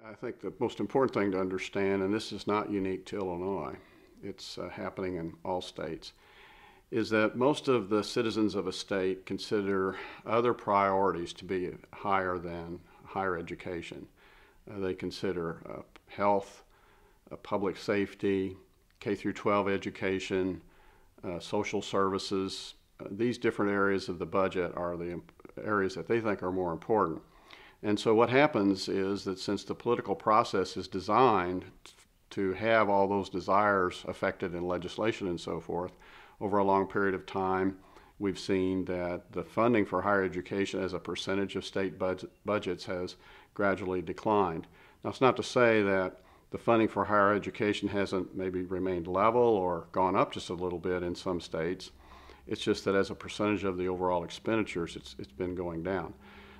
I think the most important thing to understand, and this is not unique to Illinois, it's happening in all states, is that most of the citizens of a state consider other priorities to be higher than higher education. They consider health, public safety, K through 12 education, social services. These different areas of the budget are the areas that they think are more important. And so what happens is that since the political process is designed to have all those desires affected in legislation and so forth, over a long period of time, we've seen that the funding for higher education as a percentage of state budgets has gradually declined. Now, it's not to say that the funding for higher education hasn't maybe remained level or gone up just a little bit in some states. It's just that as a percentage of the overall expenditures, it's been going down.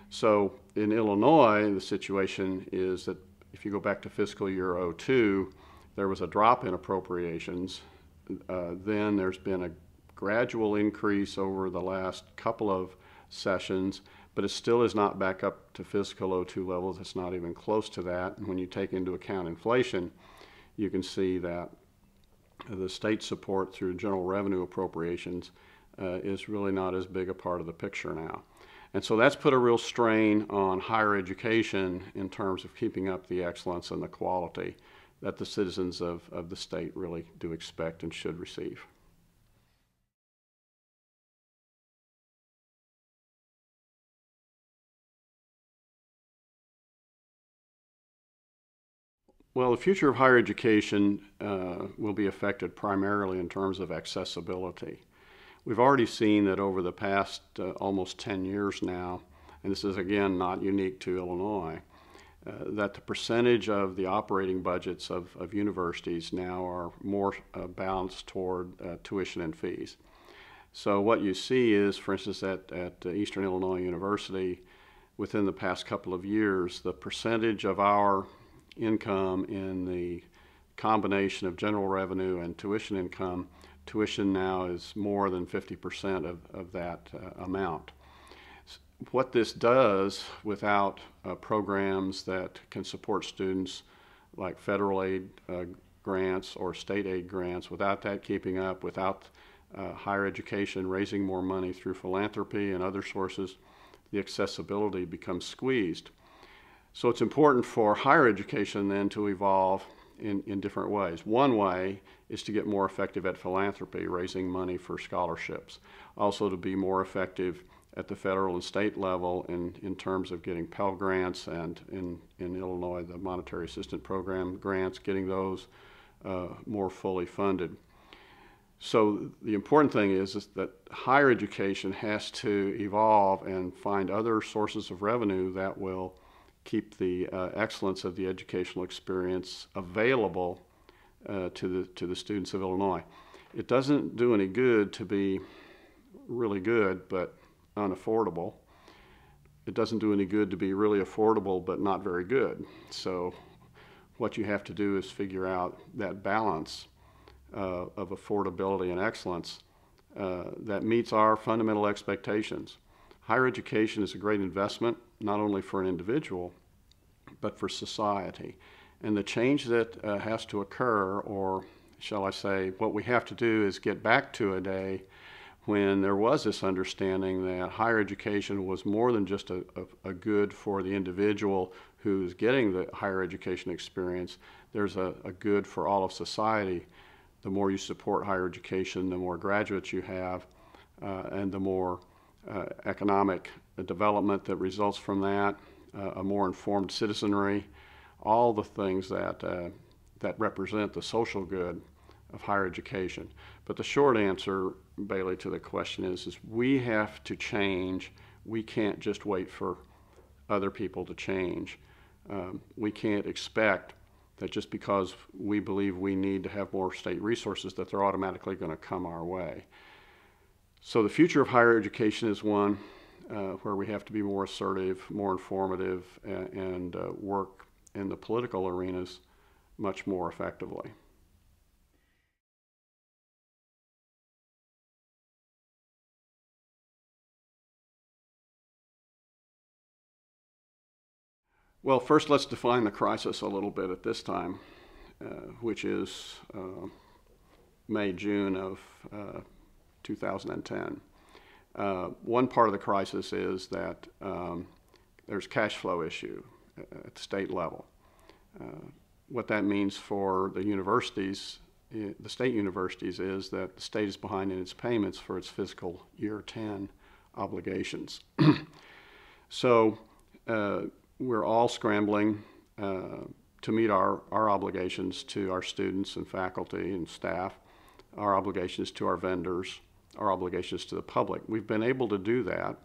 So in Illinois, the situation is that if you go back to fiscal year '02, there was a drop in appropriations. Then there's been a gradual increase over the last couple of sessions, but it still is not back up to fiscal '02 levels. It's not even close to that. And when you take into account inflation, you can see that the state support through general revenue appropriations is really not as big a part of the picture now. And so that's put a real strain on higher education in terms of keeping up the excellence and the quality that the citizens of the state really do expect and should receive. Well, the future of higher education will be affected primarily in terms of accessibility. We've already seen that over the past almost 10 years now, and this is again not unique to Illinois, that the percentage of the operating budgets of universities now are more balanced toward tuition and fees. So what you see is, for instance, at Eastern Illinois University, within the past couple of years, the percentage of our income in the combination of general revenue and tuition income, tuition now is more than 50% of that amount. What this does without programs that can support students like federal aid grants or state aid grants, without that keeping up, without higher education raising more money through philanthropy and other sources, the accessibility becomes squeezed. So it's important for higher education then to evolve in different ways. One way is to get more effective at philanthropy, raising money for scholarships. Also to be more effective at the federal and state level in terms of getting Pell Grants and in Illinois, the Monetary Assistance Program grants, getting those more fully funded. So the important thing is that higher education has to evolve and find other sources of revenue that will keep the excellence of the educational experience available to the students of Illinois. It doesn't do any good to be really good but unaffordable. It doesn't do any good to be really affordable but not very good. So what you have to do is figure out that balance of affordability and excellence that meets our fundamental expectations. Higher education is a great investment, not only for an individual, but for society. And the change that has to occur, or shall I say, what we have to do is get back to a day when there was this understanding that higher education was more than just a good for the individual who's getting the higher education experience. There's a good for all of society. The more you support higher education, the more graduates you have, and the more economic development that results from that, a more informed citizenry, all the things that represent the social good of higher education. But the short answer, Bailey, to the question is we have to change. We can't just wait for other people to change. We can't expect that just because we believe we need to have more state resources that they're automatically going to come our way. So the future of higher education is one where we have to be more assertive, more informative, and work in the political arenas much more effectively. Well, first let's define the crisis a little bit at this time, which is May, June of 2010. One part of the crisis is that there's a cash flow issue at the state level. What that means for the universities, the state universities, is that the state is behind in its payments for its fiscal year 10 obligations. So we're all scrambling to meet our obligations to our students and faculty and staff, our obligations to our vendors, our obligations to the public. We've been able to do that,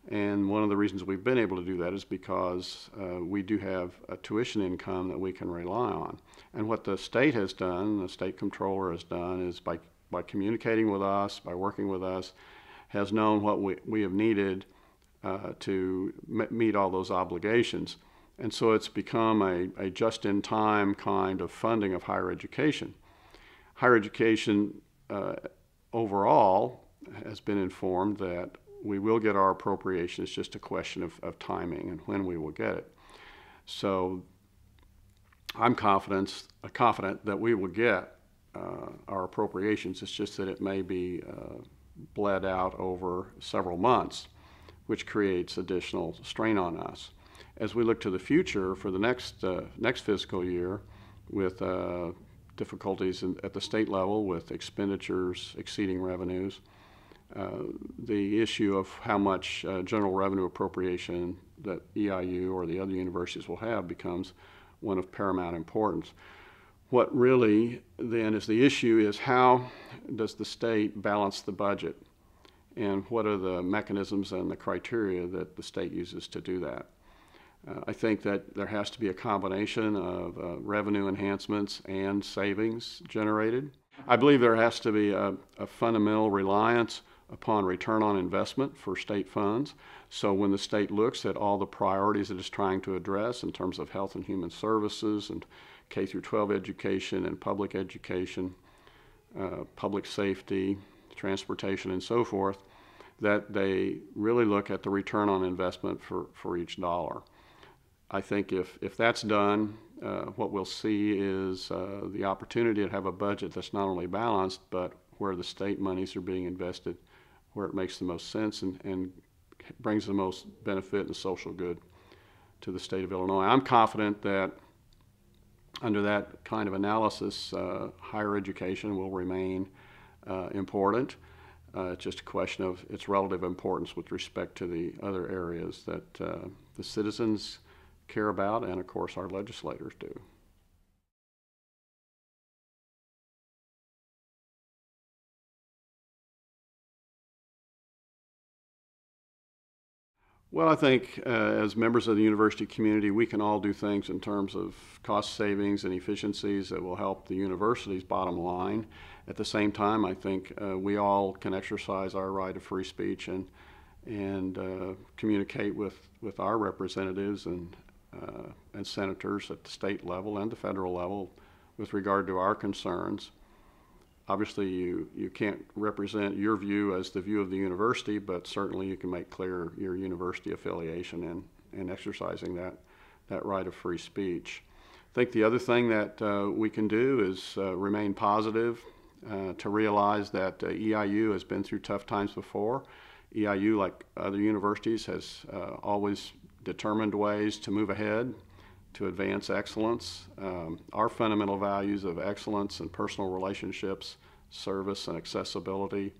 and one of the reasons we've been able to do that is because we do have a tuition income that we can rely on. And what the state has done, the state comptroller has done, is by communicating with us, by working with us, has known what we have needed to meet all those obligations. And so it's become a just-in-time kind of funding of higher education. Higher education overall has been informed that we will get our appropriation. It's just a question of timing and when we will get it. So I'm confident that we will get our appropriations. It's just that it may be bled out over several months, which creates additional strain on us. As we look to the future for the next fiscal year, with difficulties at the state level with expenditures exceeding revenues, the issue of how much general revenue appropriation that EIU or the other universities will have becomes one of paramount importance. What really then is the issue is, how does the state balance the budget, and what are the mechanisms and the criteria that the state uses to do that? I think that there has to be a combination of revenue enhancements and savings generated. I believe there has to be a fundamental reliance upon return on investment for state funds. So when the state looks at all the priorities it is trying to address in terms of health and human services and K through 12 education and public education, public safety, transportation, and so forth, that they really look at the return on investment for each dollar. I think if that's done, what we'll see is the opportunity to have a budget that's not only balanced, but where the state monies are being invested where it makes the most sense and brings the most benefit and social good to the state of Illinois. I'm confident that under that kind of analysis, higher education will remain important. It's just a question of its relative importance with respect to the other areas that the citizens care about, and of course our legislators do. Well, I think as members of the university community, we can all do things in terms of cost savings and efficiencies that will help the university's bottom line. At the same time, I think we all can exercise our right of free speech and communicate with our representatives and senators at the state level and the federal level with regard to our concerns. Obviously, you can't represent your view as the view of the university, but certainly you can make clear your university affiliation and exercising that right of free speech. I think the other thing that we can do is remain positive, to realize that EIU has been through tough times before. EIU, like other universities, has always determined ways to move ahead, to advance excellence. Our fundamental values of excellence and personal relationships, service and accessibility,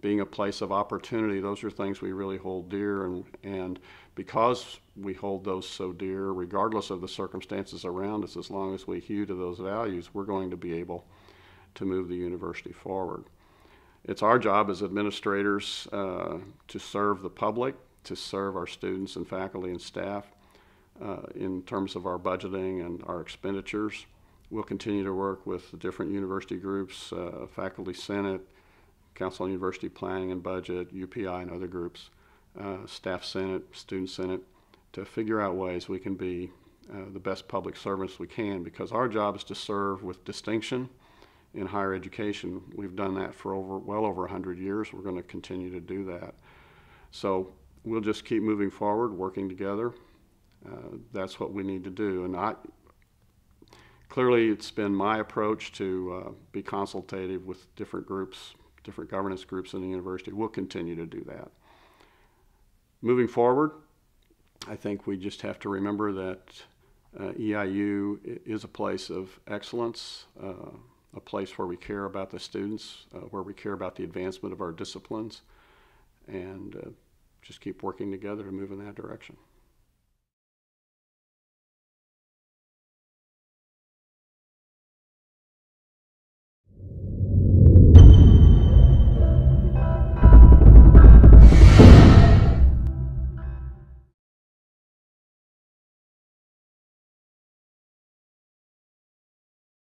being a place of opportunity, those are things we really hold dear, and because we hold those so dear, regardless of the circumstances around us, as long as we hew to those values, we're going to be able to move the university forward. It's our job as administrators to serve the public, to serve our students and faculty and staff, in terms of our budgeting and our expenditures. We'll continue to work with the different university groups, Faculty Senate, Council on University Planning and Budget, UPI and other groups, Staff Senate, Student Senate, to figure out ways we can be the best public servants we can, because our job is to serve with distinction in higher education. We've done that for well over 100 years. We're going to continue to do that. So we'll just keep moving forward, working together, That's what we need to do. And clearly it's been my approach to be consultative with different groups, different governance groups in the university. We'll continue to do that. Moving forward, I think we just have to remember that EIU is a place of excellence, a place where we care about the students, where we care about the advancement of our disciplines, and just keep working together to move in that direction.